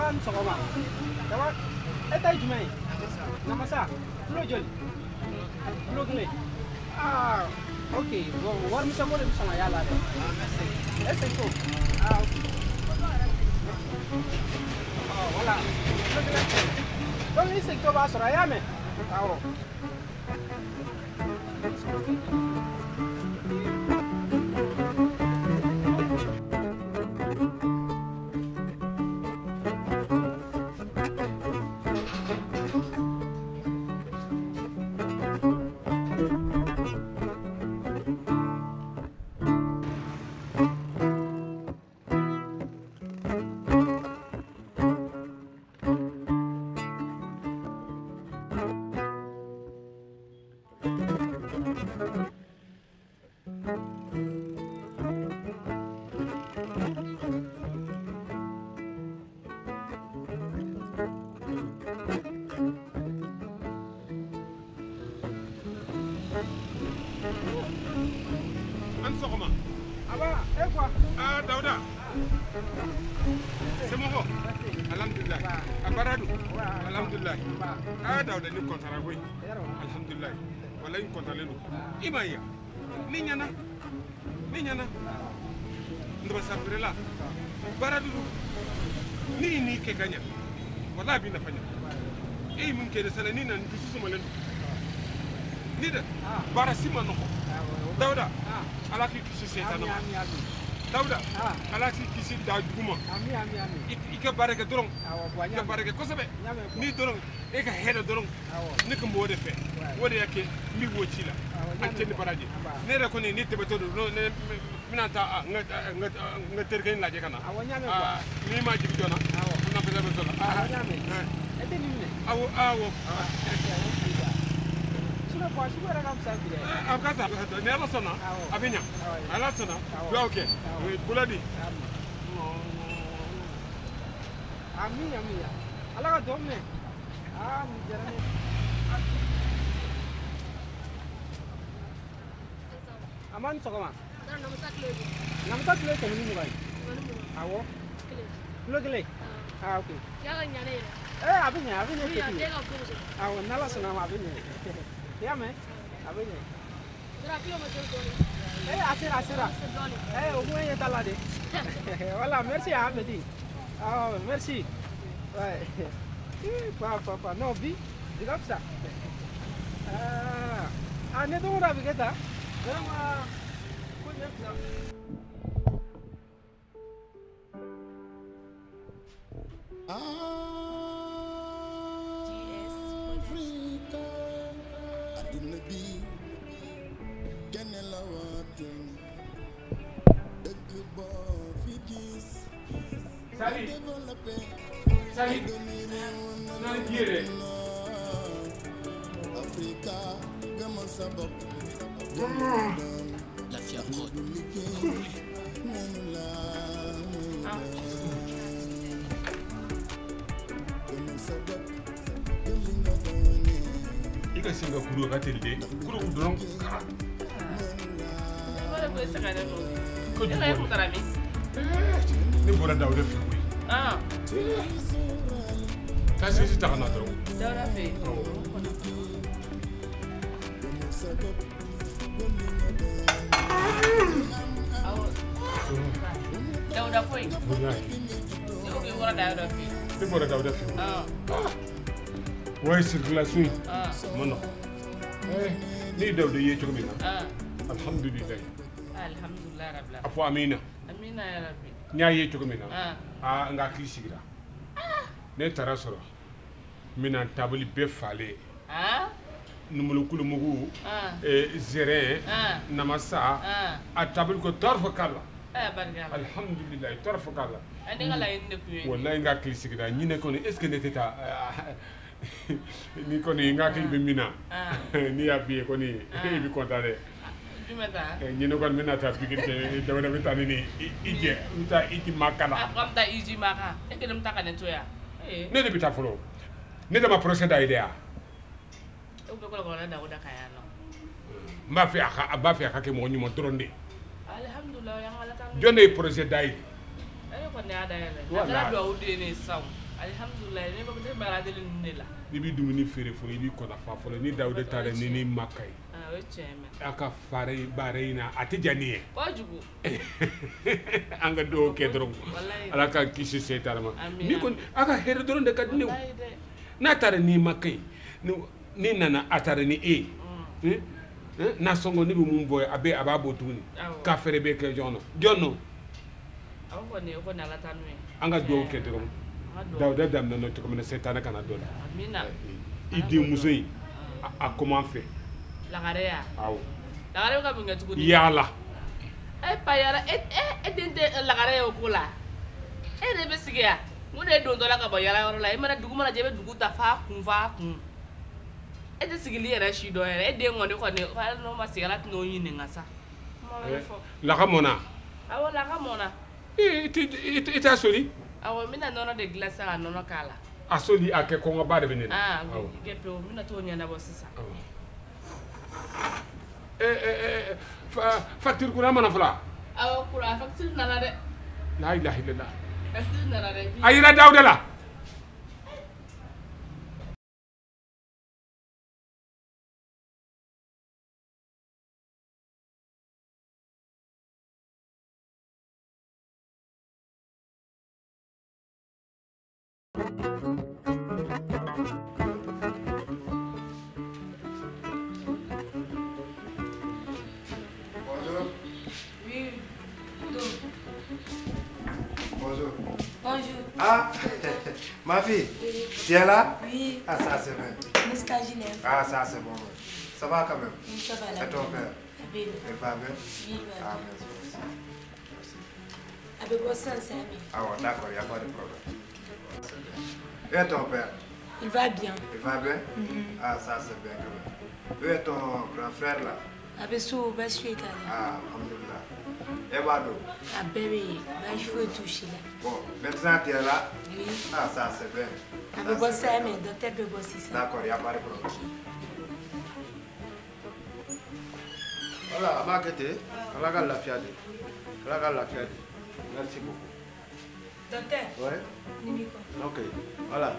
Aban sokoma. Dawa eta jumai. Namasa. Lo joli. Lo gle. Ah, okay. Bon, war mi samo dem sama yala de. Ese ko. Ah, okay. Oh, wala. Don ise ko ba sura ya me. Ah, oh. Alhamdulillah. Wala in kontalenu. Imaya. Ninyana. Ndo safirela. Baradu. Ni ke ganya. Wala bi na fanya. Mun ke da salani nan dusu malen. Ni da barasima no. Dauda. Ala ki kisi setana. Dauda. Ala ki kisi da juma. Ami. Ike bareke doron. Ike bareke kosabe. Ni doron. Eka heda doron. Nika mode fe. Wode yake mi wochila. Anteni baraji. Nera ko ni tebe to no ne minanta nga terken laje kana. Ni ma jibi jona. Na pesa be tola. Ete ni ne. Awo. Sura kwa sura kam sabi de. Abkata ne ala sona. Abinya. Ala sona. Wa okay. Buladi. Ami. Ala ka domne. Aman sokoma. Namsa kilo kemini ni bai. Awo. Kilo kile. Ah okay. Ya nyane. Abinya kiti. Awo nala sona ma abinya. Ya me. Abinya. Dra kilo ma doni. Asira. Omo ye talade. Voilà, merci Ahmedi. Ah, merci. Ouais. Papa, non, bi, c'est comme ça. Ne t'en vas pas, ça. Vraiment, Salut. Non, dire. Africa, la fière Ika singa kuru ka telde. Kuru dron. Wala ko sa kana no. Ko Ila ko tarami. Ni bora dawde fi. Kasi si takana dron. Dawda fi. Dawda foi. Oke wala dawda fi. Ni bora dawde fi. Way circulation. Mono. Ni dawde ye choko mina. Alhamdulillah. Alhamdulillah rabbil alamin. Apo amina. Amina ya rabbi. Nya ye choko mina. Nga klisigira. Ne tara soro. Mina tabuli be fale. Numulukulu mugu. Zere. Namasa. A tabuli ko torfo kala. Alhamdulillah, torfo kala. Wallahi nga klisigira. Nyine ko ni est-ce que neteta ni ko ni nga kli be mina. Ni abi ko ni bi kontare. Nyine ko mina ta bigite dawda bitani ni ije uta iti makala. Akamta iji maka. Ekedem takane toya. Ne de bita folo. Ne de ma procédure idea. Mba fi aka ke mo nyimo toronde. Alhamdulillah yang ala tan. Jonde projet dai. Ko ne ada ya. Ala do awde ne saw. Alhamdulillah, ne ko te barade ni la. Ni bi dumuni fere fo ni bi kona fa fo ni Dawuda tare ni ni makai. Ah, we cheme. Aka fare bareina atijani. Wajugu. Anga do ke dron. Ala ka kisi setarma. Ni kon aka here dron de kadni. Na tare ni makai. Ni nana atare ni na songo ni bu mum boy abe ababo tuni. Ka fere be ke jono. Jono. Awo ne ko na latanu. Anga do ke dron. Dawuda dam na to comme setana kana do la. Amina. Idi muso yi a comment fait? La garea. Aw. La garea ka bunga tugu. Yala. Pa yara dente la garea o kula. De be sigia. Ngone do la ka ba yara yoro la. Mana dugu mana jebe dugu ta fa kun. De sigili yara shi do yara. De ngone ko ne fa no ma sigara no yini ngasa. La kamona. Awo la kamona. Ita soli? Awo mina nono de glace a nono kala. Asoli ake kongo ba de benene. Ah, gepe o mina to nyana bo sisa. Facture kuna mana fula? Awo kula facture nana de. La ilaha illallah. Facture nana de. Ayira Dawuda la. Bonjour. Bonjour. Ah, ma fille, tu es là? Oui. Ah, ça c'est bien. Miss Kajine. Ah, ça c'est bon. Ça va quand même? Oui, ça va là. Et ton père? Bien. Il va bien? Oui, Ah, bien. merci. Avec vos sens, c'est ami. Ah ouais, d'accord, il n'y a pas de problème. Et ton père? Il va bien. Il va bien? Ah, ça c'est bien quand même. Et ton grand frère là? Avec sous, bah, je suis italien. Ah, alhamdoulilah. Et Bado? Ah, bébé, bah, je veux toucher là. Bon, maintenant tu es là? Oui. Ah, ça c'est bien. Avec vos sens, mais docteur peut bosser ça. D'accord, il n'y a pas de problème. Voilà, Makete, Allah a la fiade. Allah a la fiade. Merci beaucoup. Docteur? Ouais? Nimiko. Ok, voilà.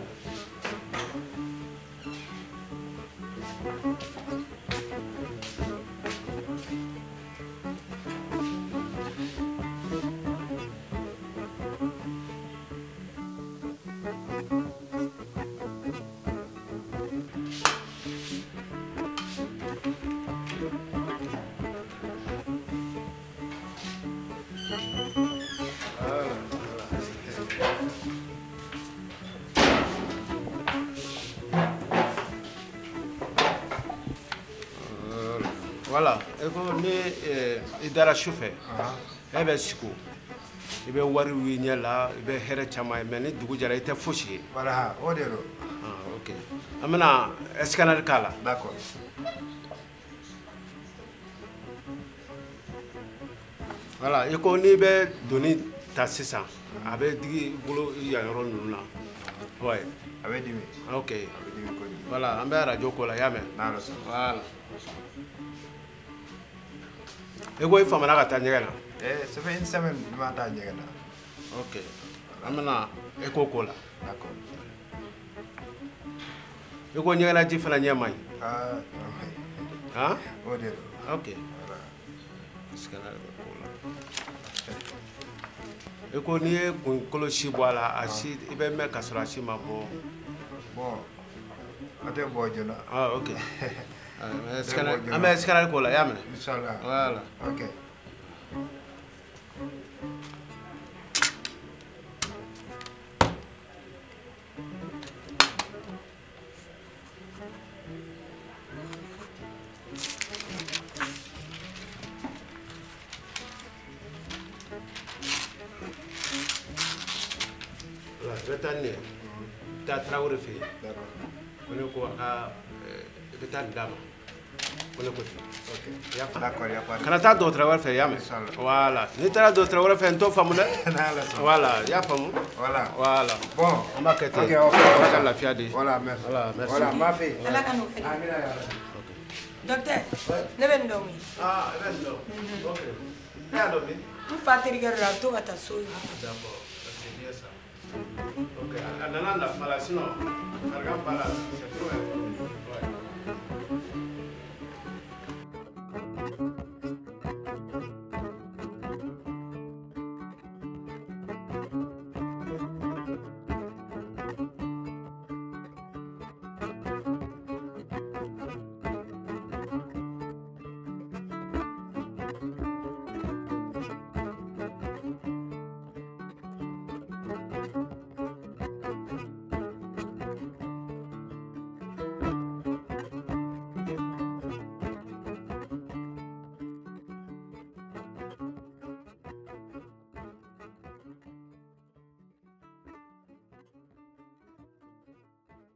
Voilà, et dans la chauffeur, et bien si il va voir où il y a là, il va faire chama, mais il doit dire était fauché. Voilà, on est là. Ah, ok. Amena, est-ce qu'on a le cas là? D'accord. Voilà, et qu'on y va donner ta ça, avec du boulot, il y a un rôle là. Ouais. Avec 10 000. Ok. Voilà, on va à la radio là, y'a même. Voilà. Et quoi il faut maintenant attendre là? Ça fait une semaine que je m'attends là. Ok. Maintenant, et quoi là? D'accord. Et quoi il y a la différence n'y a pas? Ah, hein? Ok. Et quoi il y a un colochi bois là, assis, il va mettre à sur assis ma bon. Bon. Attends, bon, je ah, ok. Est-ce qu'on a le cola? Inch'Allah. Voilà. Ok. Voilà, je vais t'amener. Tu as travaillé. D'accord. On est quoi? Je vais t'amener d'abord. D'accord, il n'y a pas de... Quand tu as d'autres travaux à faire, voilà. Si tu as d'autres travaux à faire, tu vas voilà, il y a pas de... Voilà. Voilà. Bon, on va quitter. Ok, ok. On va la fiade. Voilà, merci. Voilà, merci. Voilà, ma fille. Docteur, ne vais pas dormir. Ah, je vais dormir. Ok. Viens dormir. Tu vas te regarder, tu vas t'asseoir. D'accord, c'est bien ça. Ok, a nana la kuma la sinon farigan b'a la c'est trop